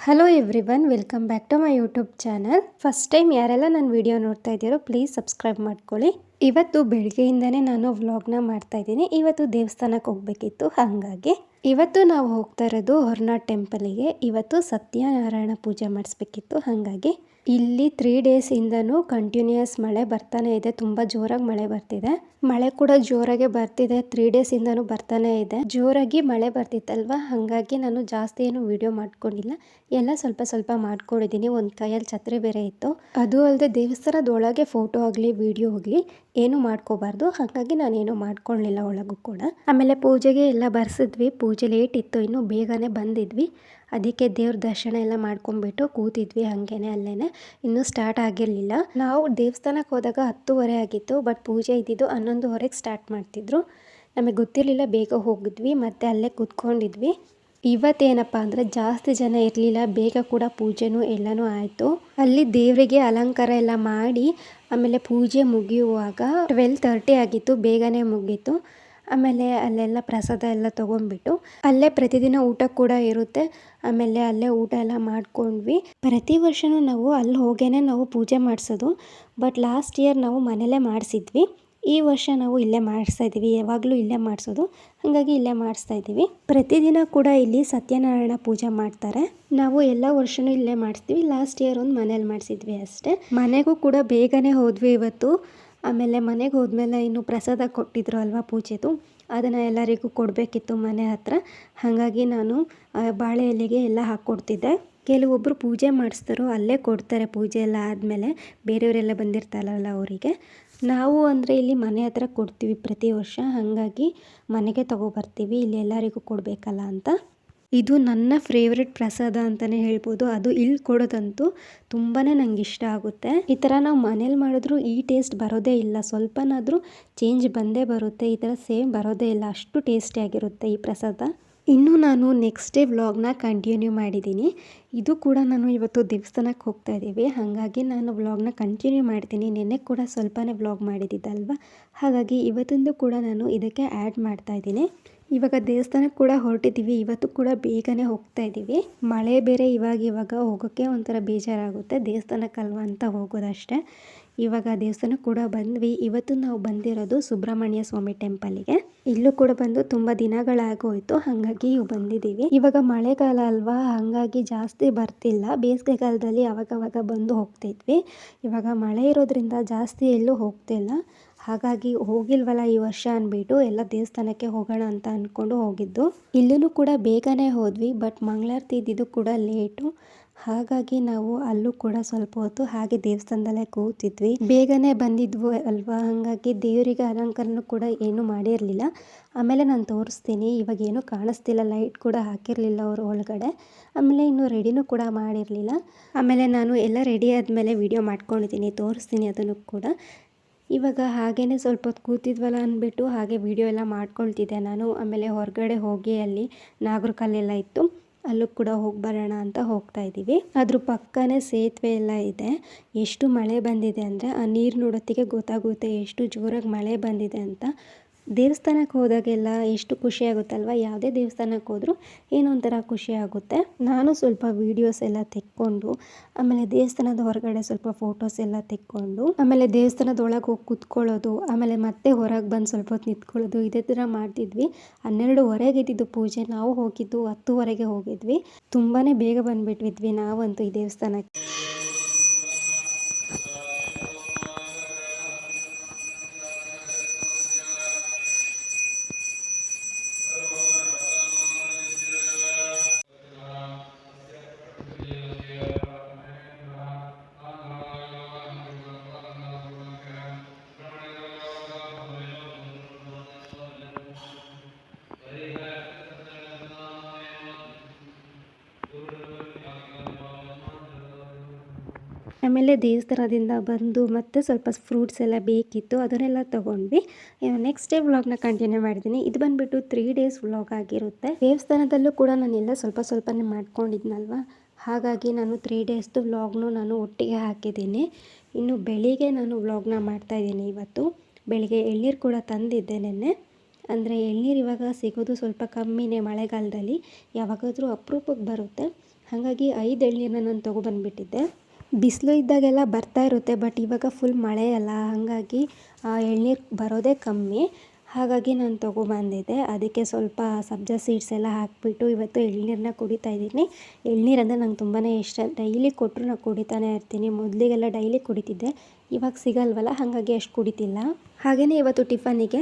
Hello everyone, welcome back to my YouTube channel. First time ಯಾರೆಲ್ಲ ನನ್ನ video ನೋಡ್ತಾ ಇದ್ದೀರೋ ಪ್ಲೀಸ್ ಸಬ್ಸ್ಕ್ರೈಬ್ ಮಾಡ್ಕೊಳ್ಳಿ. ಇವತ್ತು ಬೆಳಗ್ಗೆಯಿಂದನೇ ನಾನು ವ್ಲಾಗ್ನ ಮಾಡ್ತಾ ಇದ್ದೀನಿ. ಇವತ್ತು ದೇವಸ್ಥಾನಕ್ಕೆ ಹೋಗಬೇಕಿತ್ತು, ಹಾಗಾಗಿ ಇವತ್ತು ನಾವು ಹೋಗ್ತಾ ಇರೋದು ಹೊರನಾಡು ಟೆಂಪಲಿಗೆ. ಇವತ್ತು ಸತ್ಯನಾರಾಯಣ ಪೂಜೆ ಮಾಡಿಸ್ಬೇಕಿತ್ತು, ಹಾಗಾಗಿ ಇಲ್ಲಿ 3 ಡೇಸಿಂದನೂ ಕಂಟಿನ್ಯೂಯಸ್ ಮಳೆ ಬರ್ತಾನೆ ಇದೆ. ತುಂಬ ಜೋರಾಗಿ ಮಳೆ ಬರ್ತಿದೆ. ಮಳೆ ಕೂಡ ಜೋರಾಗಿ ಬರ್ತಿದೆ. 3 ಡೇಸಿಂದನೂ ಬರ್ತಾನೆ ಇದೆ. ಜೋರಾಗಿ ಮಳೆ ಬರ್ತಿತ್ತಲ್ವ, ಹಾಗಾಗಿ ನಾನು ಜಾಸ್ತಿ ಏನು ವಿಡಿಯೋ ಮಾಡ್ಕೊಂಡಿಲ್ಲ. ಎಲ್ಲ ಸ್ವಲ್ಪ ಸ್ವಲ್ಪ ಮಾಡ್ಕೊಂಡಿದ್ದೀನಿ. ಒಂದು ಕೈಯಲ್ಲಿ ಛತ್ರಿ ಬೇರೆ ಇತ್ತು. ಅದು ಅಲ್ಲದೆ ದೇವಸ್ಥಾನದೊಳಗೆ ಫೋಟೋ ಆಗಲಿ ವಿಡಿಯೋ ಆಗಲಿ ಏನು ಮಾಡ್ಕೋಬಾರ್ದು, ಹಾಗಾಗಿ ನಾನೇನು ಮಾಡ್ಕೊಳ್ಳಿಲ್ಲ ಒಳಗೂ ಕೂಡ. ಆಮೇಲೆ ಪೂಜೆಗೆ ಎಲ್ಲ ಬರ್ಸಿದ್ವಿ. ಪೂಜೆ ಲೇಟ್ ಇತ್ತು, ಇನ್ನೂ ಬೇಗನೆ ಬಂದಿದ್ವಿ. ಅದಕ್ಕೆ ದೇವ್ರ ದರ್ಶನ ಎಲ್ಲ ಮಾಡ್ಕೊಂಡ್ಬಿಟ್ಟು ಕೂತಿದ್ವಿ ಹಾಗೇನೆ ಅಲ್ಲೇನೆ. ಇನ್ನೂ ಸ್ಟಾರ್ಟ್ ಆಗಿರಲಿಲ್ಲ. ನಾವು ದೇವಸ್ಥಾನಕ್ಕೆ ಹೋದಾಗ 10:30 ಆಗಿತ್ತು. ಬಟ್ ಪೂಜೆ ಇದ್ದಿದ್ದು 11:30ಗೆ ಸ್ಟಾರ್ಟ್ ಮಾಡ್ತಿದ್ರು. ನಮಗೆ ಗೊತ್ತಿರಲಿಲ್ಲ, ಬೇಗ ಹೋಗಿದ್ವಿ. ಮತ್ತೆ ಅಲ್ಲೇ ಕೂತ್ಕೊಂಡಿದ್ವಿ. ಇವತ್ತೇನಪ್ಪ ಅಂದರೆ ಜಾಸ್ತಿ ಜನ ಇರಲಿಲ್ಲ. ಬೇಗ ಕೂಡ ಪೂಜೆನೂ ಎಲ್ಲನೂ ಆಯಿತು. ಅಲ್ಲಿ ದೇವರಿಗೆ ಅಲಂಕಾರ ಎಲ್ಲ ಮಾಡಿ ಆಮೇಲೆ ಪೂಜೆ ಮುಗಿಯುವಾಗ 12:30 ಆಗಿತ್ತು. ಬೇಗನೆ ಮುಗೀತು. ಆಮೇಲೆ ಅಲ್ಲೆಲ್ಲ ಪ್ರಸಾದ ಎಲ್ಲ ತೊಗೊಂಡ್ಬಿಟ್ಟು ಅಲ್ಲೇ ಪ್ರತಿದಿನ ಊಟ ಕೂಡ ಇರುತ್ತೆ. ಆಮೇಲೆ ಅಲ್ಲೇ ಊಟ ಎಲ್ಲ ಮಾಡ್ಕೊಂಡ್ವಿ. ಪ್ರತಿ ವರ್ಷವೂ ನಾವು ಅಲ್ಲಿ ಹೋಗೇನೆ ನಾವು ಪೂಜೆ ಮಾಡಿಸೋದು. ಬಟ್ ಲಾಸ್ಟ್ ಇಯರ್ ನಾವು ಮನೇಲೇ ಮಾಡಿಸಿದ್ವಿ. ಈ ವರ್ಷ ನಾವು ಇಲ್ಲೇ ಮಾಡಿಸ್ತಾ ಇದ್ದೀವಿ. ಯಾವಾಗಲೂ ಇಲ್ಲೇ ಮಾಡಿಸೋದು, ಹಾಗಾಗಿ ಇಲ್ಲೇ ಮಾಡಿಸ್ತಾ ಇದ್ದೀವಿ. ಪ್ರತಿದಿನ ಕೂಡ ಇಲ್ಲಿ ಸತ್ಯನಾರಾಯಣ ಪೂಜೆ ಮಾಡ್ತಾರೆ. ನಾವು ಎಲ್ಲ ವರ್ಷವೂ ಇಲ್ಲೇ ಮಾಡಿಸ್ತೀವಿ. ಲಾಸ್ಟ್ ಇಯರ್ ಒಂದು ಮನೇಲಿ ಮಾಡಿಸಿದ್ವಿ ಅಷ್ಟೇ. ಮನೆಗೂ ಕೂಡ ಬೇಗನೆ ಹೋದ್ವಿ ಇವತ್ತು. ಆಮೇಲೆ ಮನೆಗೆ ಹೋದ್ಮೇಲೆ ಇನ್ನು ಪ್ರಸಾದ ಕೊಟ್ಟಿದ್ರು ಅಲ್ವಾ ಪೂಜೆದು, ಅದನ್ನು ಎಲ್ಲರಿಗೂ ಕೊಡಬೇಕಿತ್ತು ಮನೆ ಹತ್ರ. ಹಾಗಾಗಿ ನಾನು ಬಾಳೆ ಎಲೆಗೆ ಎಲ್ಲ ಹಾಕ್ಕೊಡ್ತಿದ್ದೆ. ಕೆಲವೊಬ್ಬರು ಪೂಜೆ ಮಾಡಿಸ್ತಾರೋ ಅಲ್ಲೇ ಕೊಡ್ತಾರೆ. ಪೂಜೆ ಎಲ್ಲ ಆದಮೇಲೆ ಬೇರೆಯವರೆಲ್ಲ ಬಂದಿರ್ತಾರಲ್ಲ ಅವರಿಗೆ. ನಾವು ಅಂದರೆ ಇಲ್ಲಿ ಮನೆ ಹತ್ರ ಕೊಡ್ತೀವಿ ಪ್ರತಿ ವರ್ಷ, ಹಾಗಾಗಿ ಮನೆಗೆ ತೊಗೊಬರ್ತೀವಿ. ಇಲ್ಲಿ ಎಲ್ಲರಿಗೂ ಕೊಡಬೇಕಲ್ಲ ಅಂತ. ಇದು ನನ್ನ ಫೇವ್ರೆಟ್ ಪ್ರಸಾದ ಅಂತಲೇ ಹೇಳ್ಬೋದು. ಅದು ಇಲ್ಲಿ ಕೊಡೋದಂತೂ ತುಂಬಾ ನಂಗೆ ಇಷ್ಟ ಆಗುತ್ತೆ. ಈ ಥರ ನಾವು ಮನೇಲಿ ಮಾಡಿದ್ರೂ ಈ ಟೇಸ್ಟ್ ಬರೋದೇ ಇಲ್ಲ. ಸ್ವಲ್ಪನಾದರೂ ಚೇಂಜ್ ಬಂದೇ ಬರುತ್ತೆ. ಈ ಥರ ಸೇಮ್ ಬರೋದೇ ಇಲ್ಲ. ಅಷ್ಟು ಟೇಸ್ಟಿಯಾಗಿರುತ್ತೆ ಈ ಪ್ರಸಾದ. ಇನ್ನೂ ನಾನು ನೆಕ್ಸ್ಟ್ ಡೇ ವ್ಲಾಗ್ನ ಕಂಟಿನ್ಯೂ ಮಾಡಿದ್ದೀನಿ. ಇದು ಕೂಡ ನಾನು ಇವತ್ತು ದೇವಸ್ಥಾನಕ್ಕೆ ಹೋಗ್ತಾ ಇದ್ದೀವಿ, ಹಾಗಾಗಿ ನಾನು ವ್ಲಾಗ್ನ ಕಂಟಿನ್ಯೂ ಮಾಡ್ತೀನಿ. ನೆನ್ನೆ ಕೂಡ ಸ್ವಲ್ಪನೇ ವ್ಲಾಗ್ ಮಾಡಿದ್ದಿದ್ದಲ್ವ, ಹಾಗಾಗಿ ಇವತ್ತಿಂದು ಕೂಡ ನಾನು ಇದಕ್ಕೆ ಆ್ಯಡ್ ಮಾಡ್ತಾ ಇದ್ದೀನಿ. ಇವಾಗ ದೇವಸ್ಥಾನಕ್ಕೆ ಕೂಡ ಹೊರಟಿದ್ದೀವಿ. ಇವತ್ತು ಕೂಡ ಬೇಗನೆ ಹೋಗ್ತಾ ಇದ್ದೀವಿ. ಮಳೆ ಬೇರೆ ಇವಾಗ ಹೋಗೋಕ್ಕೆ ಒಂಥರ ಬೇಜಾರಾಗುತ್ತೆ. ದೇವಸ್ಥಾನಕ್ಕಲ್ವ ಅಂತ ಹೋಗೋದಷ್ಟೇ. ಇವಾಗ ದೇವಸ್ಥಾನಕ್ಕೆ ಕೂಡ ಬಂದ್ವಿ. ಇವತ್ತು ನಾವು ಬಂದಿರೋದು ಸುಬ್ರಹ್ಮಣ್ಯ ಸ್ವಾಮಿ ಟೆಂಪಲಿಗೆ. ಇಲ್ಲೂ ಕೂಡ ಬಂದು ತುಂಬ ದಿನಗಳಾಗೋಯ್ತು, ಹಾಗಾಗಿ ಬಂದಿದ್ದೀವಿ. ಇವಾಗ ಮಳೆಗಾಲ ಅಲ್ವಾ, ಹಾಗಾಗಿ ಜಾಸ್ತಿ ಬರ್ತಿಲ್ಲ. ಬೇಸಿಗೆಗಾಲದಲ್ಲಿ ಅವಾಗವಾಗ ಬಂದು ಹೋಗ್ತಿದ್ವಿ. ಇವಾಗ ಮಳೆ ಇರೋದ್ರಿಂದ ಜಾಸ್ತಿ ಎಲ್ಲೂ ಹೋಗ್ತಿಲ್ಲ. ಹಾಗಾಗಿ ಹೋಗಿಲ್ವಲ್ಲ ಈ ವರ್ಷ ಅಂದ್ಬಿಟ್ಟು ಎಲ್ಲ ದೇವಸ್ಥಾನಕ್ಕೆ ಹೋಗೋಣ ಅಂತ ಅಂದ್ಕೊಂಡು ಹೋಗಿದ್ದು. ಇಲ್ಲೂ ಕೂಡ ಬೇಗನೆ ಹೋದ್ವಿ. ಬಟ್ ಮಂಗಳಾರತಿ ಇದ್ದಿದ್ದು ಕೂಡ ಲೇಟು, ಹಾಗಾಗಿ ನಾವು ಅಲ್ಲೂ ಕೂಡ ಸ್ವಲ್ಪ ಹೊತ್ತು ಹಾಗೆ ದೇವಸ್ಥಾನದಲ್ಲೇ ಕೂತಿದ್ವಿ. ಬೇಗನೆ ಬಂದಿದ್ವು ಅಲ್ವಾ, ಹಾಗಾಗಿ ದೇವರಿಗೆ ಅಲಂಕಾರನೂ ಕೂಡ ಏನೂ ಮಾಡಿರಲಿಲ್ಲ. ಆಮೇಲೆ ನಾನು ತೋರಿಸ್ತೀನಿ. ಇವಾಗ ಏನೂ ಕಾಣಿಸ್ತಿಲ್ಲ, ಲೈಟ್ ಕೂಡ ಹಾಕಿರಲಿಲ್ಲ ಅವರು ಒಳಗಡೆ. ಆಮೇಲೆ ಇನ್ನೂ ರೆಡಿನೂ ಕೂಡ ಮಾಡಿರಲಿಲ್ಲ. ಆಮೇಲೆ ನಾನು ಎಲ್ಲ ರೆಡಿ ಆದಮೇಲೆ ವಿಡಿಯೋ ಮಾಡ್ಕೊಂಡಿದ್ದೀನಿ, ತೋರಿಸ್ತೀನಿ ಅದನ್ನು ಕೂಡ. ಇವಾಗ ಹಾಗೇ ಸ್ವಲ್ಪ ಹೊತ್ತು ಕೂತಿದ್ವಲ್ಲ ಅಂದ್ಬಿಟ್ಟು ಹಾಗೆ ವಿಡಿಯೋ ಎಲ್ಲ ಮಾಡ್ಕೊಳ್ತಿದ್ದೆ ನಾನು. ಆಮೇಲೆ ಹೊರಗಡೆ ಹೋಗಿ ಅಲ್ಲಿ ನಾಗರ ಕಲ್ಲೆಲ್ಲ ಇತ್ತು, ಅಲ್ಲೂ ಕೂಡ ಹೋಗಿ ಬರೋಣ ಅಂತ ಹೋಗ್ತಾ ಇದ್ದೀವಿ. ಅದ್ರ ಪಕ್ಕನೇ ಸೇತುವೆ ಎಲ್ಲ ಇದೆ. ಎಷ್ಟು ಮಳೆ ಬಂದಿದೆ ಅಂದರೆ ಆ ನೀರು ನೋಡೋತ್ತಿಗೆ ಗೊತ್ತಾಗುತ್ತೆ ಎಷ್ಟು ಜೋರಾಗಿ ಮಳೆ ಬಂದಿದೆ ಅಂತ. ದೇವಸ್ಥಾನಕ್ಕೆ ಹೋದಾಗೆಲ್ಲ ಎಷ್ಟು ಖುಷಿ ಆಗುತ್ತಲ್ವ. ಯಾವುದೇ ದೇವಸ್ಥಾನಕ್ಕೆ ಹೋದರೂ ಏನೋ ಒಂಥರ ಖುಷಿ ಆಗುತ್ತೆ. ನಾನು ಸ್ವಲ್ಪ ವೀಡಿಯೋಸ್ ಎಲ್ಲ ತೆಕ್ಕೊಂಡು ಆಮೇಲೆ ದೇವಸ್ಥಾನದ ಹೊರಗಡೆ ಸ್ವಲ್ಪ ಫೋಟೋಸ್ ಎಲ್ಲ ತೆಕ್ಕೊಂಡು ಆಮೇಲೆ ದೇವಸ್ಥಾನದ ಒಳಗೆ ಹೋಗಿ ಕೂತ್ಕೊಳ್ಳೋದು, ಆಮೇಲೆ ಮತ್ತೆ ಹೊರಗೆ ಬಂದು ಸ್ವಲ್ಪ ಹೊತ್ತು ನಿಂತ್ಕೊಳ್ಳೋದು, ಇದೇ ಥರ ಮಾಡ್ತಿದ್ವಿ. 12:30ಗೆ ಇದ್ದಿದ್ದು ಪೂಜೆ. ನಾವು ಹೋಗಿದ್ದು 10:00ಗೆ ಹೋಗಿದ್ವಿ. ತುಂಬಾ ಬೇಗ ಬಂದುಬಿಟ್ವಿದ್ವಿ ನಾವಂತೂ ಈ ದೇವಸ್ಥಾನಕ್ಕೆ. ಆಮೇಲೆ ದೇವಸ್ಥಾನದಿಂದ ಬಂದು ಮತ್ತೆ ಸ್ವಲ್ಪ ಫ್ರೂಟ್ಸ್ ಎಲ್ಲ ಬೇಕಿತ್ತು, ಅದನ್ನೆಲ್ಲ ತೊಗೊಂಡ್ವಿ. ನೆಕ್ಸ್ಟ್ ಡೇ ವ್ಲಾಗ್ನ ಕಂಟಿನ್ಯೂ ಮಾಡಿದ್ದೀನಿ. ಇದು ಬಂದುಬಿಟ್ಟು 3 ಡೇಸ್ ವ್ಲಾಗ್ ಆಗಿರುತ್ತೆ. ದೇವಸ್ಥಾನದಲ್ಲೂ ಕೂಡ ನಾನೆಲ್ಲ ಸ್ವಲ್ಪನೇ ಮಾಡ್ಕೊಂಡಿದ್ನಲ್ವ, ಹಾಗಾಗಿ ನಾನು 3 ಡೇಸ್ದು ವ್ಲಾಗ್ನು ನಾನು ಒಟ್ಟಿಗೆ ಹಾಕಿದ್ದೀನಿ. ಇನ್ನು ಬೆಳಿಗ್ಗೆ ನಾನು ವ್ಲಾಗ್ನ ಮಾಡ್ತಾಯಿದ್ದೀನಿ. ಇವತ್ತು ಬೆಳಿಗ್ಗೆ ಎಳ್ನೀರು ಕೂಡ ತಂದಿದ್ದೆ ನೆನ್ನೆ. ಅಂದರೆ ಎಳ್ನೀರು ಇವಾಗ ಸಿಗೋದು ಸ್ವಲ್ಪ ಕಮ್ಮಿನೇ ಮಳೆಗಾಲದಲ್ಲಿ, ಯಾವಾಗಾದರೂ ಅಪರೂಪಕ್ಕೆ ಬರುತ್ತೆ. ಹಾಗಾಗಿ 5 ಎಳ್ನೀರನ್ನ ನಾನು ತೊಗೊಬಂದುಬಿಟ್ಟಿದ್ದೆ. ಬಿಸಿಲು ಇದ್ದಾಗೆಲ್ಲ ಬರ್ತಾ ಇರುತ್ತೆ, ಬಟ್ ಇವಾಗ ಫುಲ್ ಮಳೆ ಅಲ್ಲ, ಹಾಗಾಗಿ ಎಳ್ನೀರು ಬರೋದೇ ಕಮ್ಮಿ. ಹಾಗಾಗಿ ನಾನು ತೊಗೊಬಂದಿದ್ದೆ. ಅದಕ್ಕೆ ಸ್ವಲ್ಪ ಸಬ್ಜಾ ಸೀಡ್ಸ್ ಎಲ್ಲ ಹಾಕಿಬಿಟ್ಟು ಇವತ್ತು ಎಳ್ನೀರನ್ನ ಕುಡಿತಾ ಇದ್ದೀನಿ. ಎಳ್ನೀರಂದರೆ ನಂಗೆ ತುಂಬಾ ಇಷ್ಟ. ಡೈಲಿ ಕೊಟ್ಟರು ನಾನು ಕುಡಿತಾನೆ ಇರ್ತೀನಿ. ಮೊದಲಿಗೆಲ್ಲ ಡೈಲಿ ಕುಡಿತಿದ್ದೆ, ಇವಾಗ ಸಿಗಲ್ವಲ್ಲ ಹಾಗಾಗಿ ಅಷ್ಟು ಕುಡಿತಿಲ್ಲ. ಹಾಗೆಯೇ ಇವತ್ತು ಟಿಫನಿಗೆ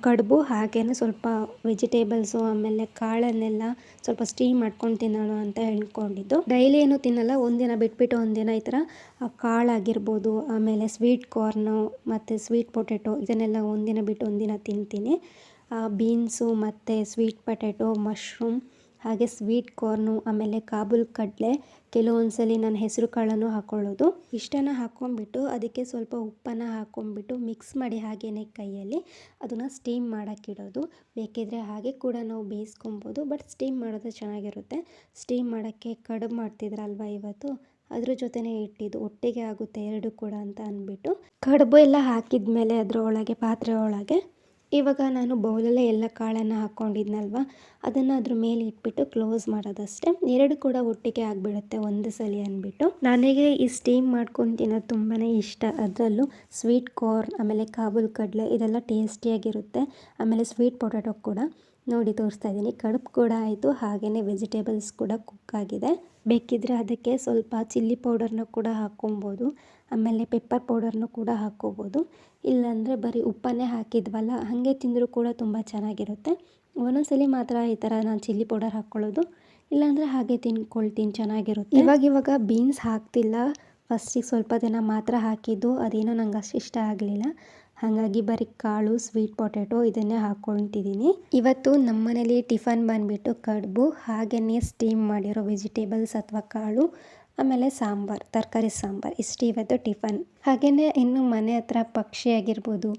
ಕಡುಬು ಹಾಗೆಯೇ ಸ್ವಲ್ಪ ವೆಜಿಟೇಬಲ್ಸು ಆಮೇಲೆ ಕಾಳನ್ನೆಲ್ಲ ಸ್ವಲ್ಪ ಸ್ಟೀಮ್ ಮಾಡ್ಕೊಂಡು ತಿನ್ನೋಣ ಅಂತ ಹೇಳ್ಕೊಂಡಿದ್ದು. ಡೈಲಿ ಏನು ತಿನ್ನಲ್ಲ, ಒಂದಿನ ಬಿಟ್ಬಿಟ್ಟು ಒಂದಿನ ಈ ಥರ ಕಾಳಾಗಿರ್ಬೋದು, ಆಮೇಲೆ ಸ್ವೀಟ್ ಕಾರ್ನು ಮತ್ತು ಸ್ವೀಟ್ ಪೊಟ್ಯಾಟೊ ಇದನ್ನೆಲ್ಲ ಒಂದಿನ ಬಿಟ್ಟು ಒಂದಿನ ತಿಂತೀನಿ. ಬೀನ್ಸು ಮತ್ತು ಸ್ವೀಟ್ ಪೊಟ್ಯಾಟೊ, ಮಶ್ರೂಮ್ ಹಾಗೆ ಸ್ವೀಟ್ ಕಾರ್ನು, ಆಮೇಲೆ ಕಾಬೂಲ್ ಕಡಲೆ, ಕೆಲವೊಂದ್ಸಲಿ ನಾನು ಹೆಸರು ಕಾಳನ್ನು ಹಾಕ್ಕೊಳ್ಳೋದು. ಇಷ್ಟನ್ನು ಹಾಕ್ಕೊಂಬಿಟ್ಟು ಅದಕ್ಕೆ ಸ್ವಲ್ಪ ಉಪ್ಪನ್ನು ಹಾಕ್ಕೊಂಬಿಟ್ಟು ಮಿಕ್ಸ್ ಮಾಡಿ ಹಾಗೆಯೇ ಕೈಯಲ್ಲಿ ಅದನ್ನು ಸ್ಟೀಮ್ ಮಾಡೋಕ್ಕಿಡೋದು. ಬೇಕಿದ್ದರೆ ಹಾಗೆ ಕೂಡ ನಾವು ಬೇಯಿಸ್ಕೊಬೋದು, ಬಟ್ ಸ್ಟೀಮ್ ಮಾಡೋದು ಚೆನ್ನಾಗಿರುತ್ತೆ. ಸ್ಟೀಮ್ ಮಾಡೋಕ್ಕೆ ಕಡುಬು ಮಾಡ್ತಿದ್ರಲ್ವ ಇವತ್ತು, ಅದ್ರ ಜೊತೆನೇ ಇಟ್ಟಿದ್ದು, ಒಟ್ಟಿಗೆ ಆಗುತ್ತೆ ಎರಡು ಕೂಡ ಅಂತ ಅಂದ್ಬಿಟ್ಟು ಕಡುಬು ಎಲ್ಲ ಹಾಕಿದ್ಮೇಲೆ ಅದರ ಒಳಗೆ ಪಾತ್ರೆ ಒಳಗೆ ಇವಾಗ ನಾನು ಬೌಲಲ್ಲೇ ಎಲ್ಲ ಕಾಳನ್ನು ಹಾಕ್ಕೊಂಡಿದ್ನಲ್ವ, ಅದನ್ನು ಅದ್ರ ಮೇಲೆ ಇಟ್ಬಿಟ್ಟು ಕ್ಲೋಸ್ ಮಾಡೋದಷ್ಟೇ. ಎರಡು ಕೂಡ ಒಟ್ಟಿಗೆ ಆಗಿಬಿಡುತ್ತೆ ಒಂದು ಸಲ ಅಂದ್ಬಿಟ್ಟು. ನನಗೆ ಈ ಸ್ಟೀಮ್ ಮಾಡ್ಕೊಂಡು ತಿನ್ನೋದು ತುಂಬಾ ಇಷ್ಟ. ಅದರಲ್ಲೂ ಸ್ವೀಟ್ ಕಾರ್ನ್ ಆಮೇಲೆ ಕಾಬೂಲ್ ಕಡಲೆ ಇದೆಲ್ಲ ಟೇಸ್ಟಿಯಾಗಿರುತ್ತೆ. ಆಮೇಲೆ ಸ್ವೀಟ್ ಪೊಟ್ಯಾಟೊ ಕೂಡ ನೋಡಿ ತೋರಿಸ್ತಾ ಇದ್ದೀನಿ. ಕಡುಬು ಕೂಡ ಆಯಿತು, ಹಾಗೆಯೇ ವೆಜಿಟೇಬಲ್ಸ್ ಕೂಡ ಕುಕ್ ಆಗಿದೆ. ಬೇಕಿದ್ದರೆ ಅದಕ್ಕೆ ಸ್ವಲ್ಪ ಚಿಲ್ಲಿ ಪೌಡರ್ನ ಕೂಡ ಹಾಕ್ಕೊಬೋದು, ಆಮೇಲೆ ಪೆಪ್ಪರ್ ಪೌಡರ್ನು ಕೂಡ ಹಾಕ್ಕೋಬೋದು. ಇಲ್ಲಾಂದರೆ ಬರೀ ಉಪ್ಪನ್ನೇ ಹಾಕಿದ್ವಲ್ಲ ಹಾಗೆ ತಿಂದರೂ ಕೂಡ ತುಂಬ ಚೆನ್ನಾಗಿರುತ್ತೆ. ಒಂದೊಂದ್ಸಲಿ ಮಾತ್ರ ಈ ಥರ ನಾನು ಚಿಲ್ಲಿ ಪೌಡರ್ ಹಾಕ್ಕೊಳ್ಳೋದು, ಇಲ್ಲಾಂದರೆ ಹಾಗೆ ತಿನ್ಕೊಳ್ತೀನಿ, ಚೆನ್ನಾಗಿರುತ್ತೆ. ಇವಾಗ ಬೀನ್ಸ್ ಹಾಕ್ತಿಲ್ಲ, ಫಸ್ಟಿಗೆ ಸ್ವಲ್ಪ ದಿನ ಮಾತ್ರ ಹಾಕಿದ್ದು, ಅದೇನೋ ನಂಗೆ ಅಷ್ಟು ಇಷ್ಟ ಆಗಲಿಲ್ಲ. ಹಾಗಾಗಿ ಬರೀ ಕಾಳು ಸ್ವೀಟ್ ಪೊಟ್ಯಾಟೊ ಇದನ್ನೇ ಹಾಕ್ಕೊಳ್ತಿದ್ದೀನಿ. ಇವತ್ತು ನಮ್ಮ ಮನೇಲಿ ಟಿಫನ್ ಬಂದುಬಿಟ್ಟು ಕಡುಬು ಹಾಗೆಯೇ ಸ್ಟೀಮ್ ಮಾಡಿರೋ ವೆಜಿಟೇಬಲ್ಸ್ ಅಥವಾ ಕಾಳು, ಆಮೇಲೆ ಸಾಂಬಾರು, ತರಕಾರಿ ಸಾಂಬಾರು, ಇಷ್ಟು ಇವತ್ತು ಟಿಫನ್. ಹಾಗೆಯೇ ಇನ್ನು ಮನೆ ಹತ್ರ ಪಕ್ಷಿ ಆಗಿರ್ಬೋದು,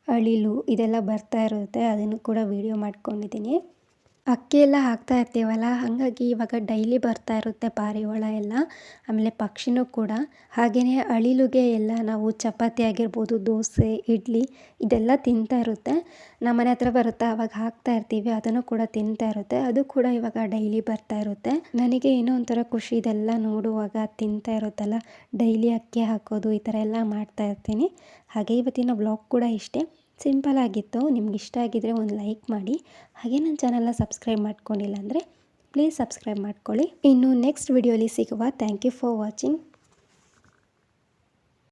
ಅಳಿಲು ಇದೆಲ್ಲ ಬರ್ತಾ ಇರುತ್ತೆ, ಅದನ್ನು ಕೂಡ ವೀಡಿಯೋ ಮಾಡ್ಕೊಂಡಿದ್ದೀನಿ. ಅಕ್ಕಿ ಎಲ್ಲ ಹಾಕ್ತಾ ಇರ್ತೀವಲ್ಲ, ಹಾಗಾಗಿ ಇವಾಗ ಡೈಲಿ ಬರ್ತಾ ಇರುತ್ತೆ ಪಾರಿವಾಳ ಎಲ್ಲ, ಆಮೇಲೆ ಪಕ್ಷಿನೂ ಕೂಡ. ಹಾಗೆಯೇ ಅಳಿಲುಗೆ ಎಲ್ಲ ನಾವು ಚಪಾತಿ ಆಗಿರ್ಬೋದು, ದೋಸೆ, ಇಡ್ಲಿ ಇದೆಲ್ಲ ತಿಂತಾ ಇರುತ್ತೆ. ನಮ್ಮ ಮನೆ ಹತ್ರ ಬರುತ್ತಾ ಆವಾಗ ಹಾಕ್ತಾ ಇರ್ತೀವಿ, ಅದನ್ನು ಕೂಡ ತಿಂತಾ ಇರುತ್ತೆ. ಅದು ಕೂಡ ಇವಾಗ ಡೈಲಿ ಬರ್ತಾ ಇರುತ್ತೆ. ನನಗೆ ಏನೋ ಒಂಥರ ಖುಷಿ ಇದೆಲ್ಲ ನೋಡುವಾಗ, ತಿಂತಾ ಇರುತ್ತಲ್ಲ, ಡೈಲಿ ಅಕ್ಕಿ ಹಾಕೋದು ಈ ಥರ ಎಲ್ಲ ಮಾಡ್ತಾ ಇರ್ತೀನಿ. ಹಾಗೆ ಇವತ್ತಿನ ವ್ಲಾಗ್ ಕೂಡ ಇಷ್ಟೇ, ಸಿಂಪಲ್ ಆಗಿತ್ತು. ನಿಮ್ಗೆ ಇಷ್ಟ ಆಗಿದ್ದರೆ ಒಂದು ಲೈಕ್ ಮಾಡಿ, ಹಾಗೆ ನನ್ನ ಚಾನಲ್ನ ಸಬ್ಸ್ಕ್ರೈಬ್ ಮಾಡ್ಕೊಂಡಿಲ್ಲ ಅಂದರೆ ಪ್ಲೀಸ್ ಸಬ್ಸ್ಕ್ರೈಬ್ ಮಾಡ್ಕೊಳ್ಳಿ. ಇನ್ನು ನೆಕ್ಸ್ಟ್ ವಿಡಿಯೋಲಿ ಸಿಗುವ. Thank you for watching.